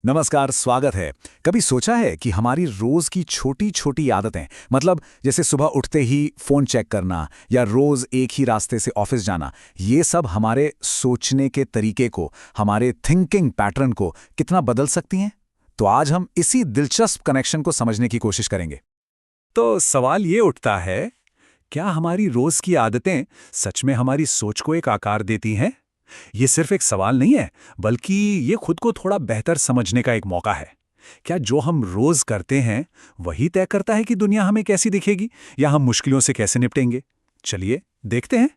नमस्कार, स्वागत है। कभी सोचा है कि हमारी रोज की छोटी छोटी आदतें, मतलब जैसे सुबह उठते ही फोन चेक करना या रोज एक ही रास्ते से ऑफिस जाना, ये सब हमारे सोचने के तरीके को, हमारे थिंकिंग पैटर्न को कितना बदल सकती हैं? तो आज हम इसी दिलचस्प कनेक्शन को समझने की कोशिश करेंगे। तो सवाल ये उठता है, क्या हमारी रोज की आदतें सच में हमारी सोच को एक आकार देती हैं? ये सिर्फ एक सवाल नहीं है, बल्कि ये खुद को थोड़ा बेहतर समझने का एक मौका है। क्या जो हम रोज करते हैं, वही तय करता है कि दुनिया हमें कैसी दिखेगी या हम मुश्किलों से कैसे निपटेंगे? चलिए, देखते हैं।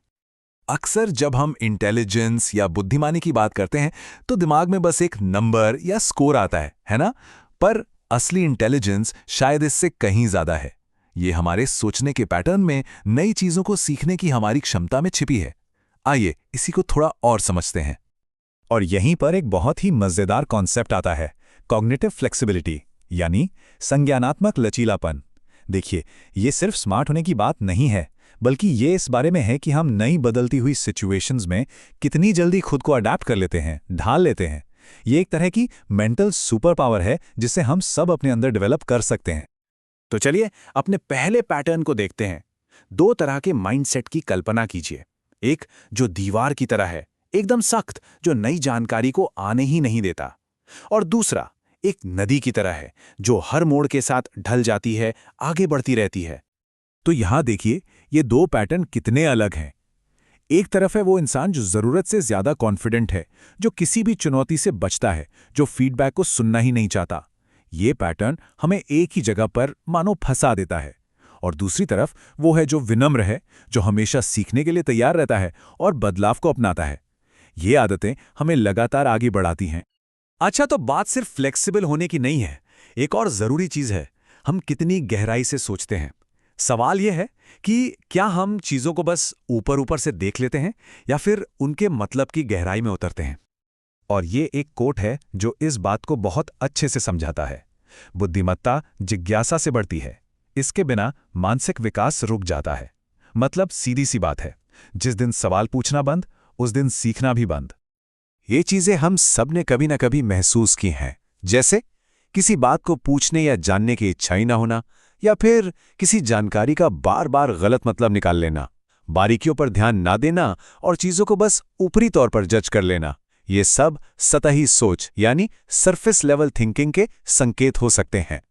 अक्सर जब हम इंटेलिजेंस या बुद्धिमानी की बात करते हैं तो दिमाग में बस एक नंबर या स्कोर आता है ना? पर असली इंटेलिजेंस शायद इससे कहीं ज्यादा है। ये हमारे सोचने के पैटर्न में नई चीजों को सीखने की हमारी क्षमता में छिपी है। आइए इसी को थोड़ा और समझते हैं। और यहीं पर एक बहुत ही मजेदार कॉन्सेप्ट आता है, कॉग्निटिव फ्लेक्सिबिलिटी, यानी संज्ञानात्मक लचीलापन। देखिए, ये सिर्फ स्मार्ट होने की बात नहीं है, बल्कि ये इस बारे में है कि हम नई बदलती हुई सिचुएशंस में कितनी जल्दी खुद को अडैप्ट कर लेते हैं, ढाल लेते हैं। ये एक तरह की मेंटल सुपर पावर है जिसे हम सब अपने अंदर डेवलप कर सकते हैं। तो चलिए अपने पहले पैटर्न को देखते हैं। दो तरह के माइंडसेट की कल्पना कीजिए। एक जो दीवार की तरह है, एकदम सख्त, जो नई जानकारी को आने ही नहीं देता। और दूसरा एक नदी की तरह है, जो हर मोड़ के साथ ढल जाती है, आगे बढ़ती रहती है। तो यहां देखिए, ये दो पैटर्न कितने अलग हैं। एक तरफ है वो इंसान जो जरूरत से ज्यादा कॉन्फिडेंट है, जो किसी भी चुनौती से बचता है, जो फीडबैक को सुनना ही नहीं चाहता। ये पैटर्न हमें एक ही जगह पर मानो फंसा देता है। और दूसरी तरफ वो है जो विनम्र है, जो हमेशा सीखने के लिए तैयार रहता है और बदलाव को अपनाता है। ये आदतें हमें लगातार आगे बढ़ाती हैं। अच्छा, तो बात सिर्फ फ्लेक्सिबल होने की नहीं है। एक और जरूरी चीज है, हम कितनी गहराई से सोचते हैं। सवाल यह है कि क्या हम चीजों को बस ऊपर ऊपर से देख लेते हैं या फिर उनके मतलब की गहराई में उतरते हैं। और ये एक कोट है जो इस बात को बहुत अच्छे से समझाता है। बुद्धिमत्ता जिज्ञासा से बढ़ती है, इसके बिना मानसिक विकास रुक जाता है। मतलब सीधी सी बात है, जिस दिन सवाल पूछना बंद, उस दिन सीखना भी बंद। ये चीजें हम सब ने कभी ना कभी महसूस की हैं, जैसे किसी बात को पूछने या जानने की इच्छा ही ना होना, या फिर किसी जानकारी का बार बार गलत मतलब निकाल लेना, बारीकियों पर ध्यान ना देना और चीजों को बस ऊपरी तौर पर जज कर लेना। ये सब सतही सोच यानी सरफेस लेवल थिंकिंग के संकेत हो सकते हैं।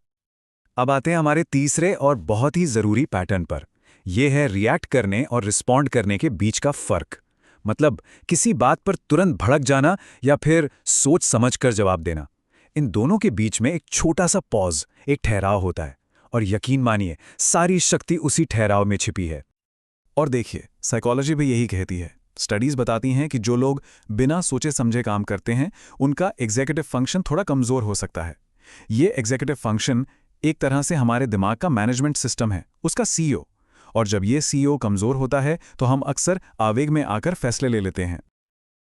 अब आते हैं हमारे तीसरे और बहुत ही जरूरी पैटर्न पर। यह है रिएक्ट करने और रिस्पॉन्ड करने के बीच का फर्क। मतलब किसी बात पर तुरंत भड़क जाना या फिर सोच समझकर जवाब देना। इन दोनों के बीच में एक छोटा सा पॉज, एक ठहराव होता है। और यकीन मानिए, सारी शक्ति उसी ठहराव में छिपी है। और देखिए, साइकोलॉजी भी यही कहती है। स्टडीज बताती हैं कि जो लोग बिना सोचे समझे काम करते हैं, उनका एग्जीक्यूटिव फंक्शन थोड़ा कमजोर हो सकता है। ये एग्जीक्यूटिव फंक्शन एक तरह से हमारे दिमाग का मैनेजमेंट सिस्टम है, उसका सीईओ। और जब ये सीईओ कमजोर होता है तो हम अक्सर आवेग में आकर फैसले ले लेते हैं।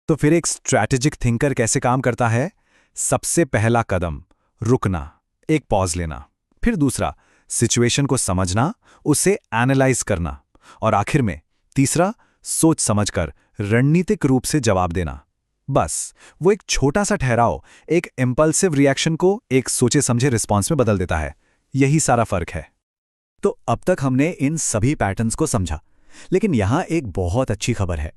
तो फिर एक स्ट्रैटेजिक थिंकर कैसे काम करता है? सबसे पहला कदम रुकना, एक पॉज लेना। फिर दूसरा सिचुएशन को समझना, उसे एनालाइज करना। और आखिर में तीसरा सोच समझकर रणनीतिक रूप से जवाब देना। बस वो एक छोटा सा ठहराव एक इंपल्सिव रिएक्शन को एक सोचे समझे रिस्पॉन्स में बदल देता है। यही सारा फर्क है। तो अब तक हमने इन सभी पैटर्न्स को समझा, लेकिन यहां एक बहुत अच्छी खबर है,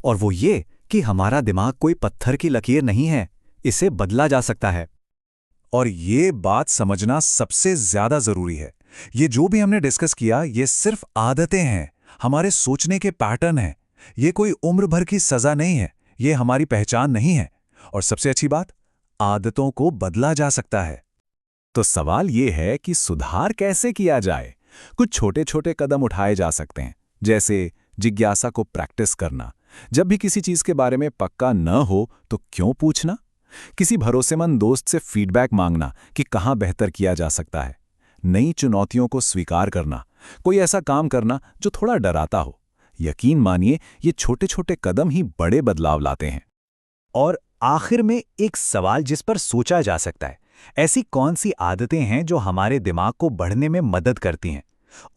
और वो ये कि हमारा दिमाग कोई पत्थर की लकीर नहीं है, इसे बदला जा सकता है। और ये बात समझना सबसे ज्यादा जरूरी है। ये जो भी हमने डिस्कस किया, ये सिर्फ आदतें हैं, हमारे सोचने के पैटर्न हैं। ये कोई उम्र भर की सजा नहीं है, ये हमारी पहचान नहीं है। और सबसे अच्छी बात, आदतों को बदला जा सकता है। तो सवाल ये है कि सुधार कैसे किया जाए। कुछ छोटे छोटे कदम उठाए जा सकते हैं, जैसे जिज्ञासा को प्रैक्टिस करना। जब भी किसी चीज के बारे में पक्का न हो तो क्यों पूछना। किसी भरोसेमंद दोस्त से फीडबैक मांगना कि कहाँ बेहतर किया जा सकता है। नई चुनौतियों को स्वीकार करना, कोई ऐसा काम करना जो थोड़ा डराता हो। यकीन मानिए, ये छोटे छोटे कदम ही बड़े बदलाव लाते हैं। और आखिर में एक सवाल जिस पर सोचा जा सकता है, ऐसी कौन सी आदतें हैं जो हमारे दिमाग को बढ़ने में मदद करती हैं?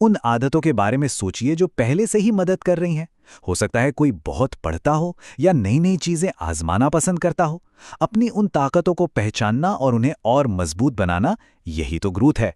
उन आदतों के बारे में सोचिए जो पहले से ही मदद कर रही हैं, हो सकता है कोई बहुत पढ़ता हो या नई नई चीजें आजमाना पसंद करता हो। अपनी उन ताकतों को पहचानना और उन्हें और मजबूत बनाना, यही तो ग्रोथ है।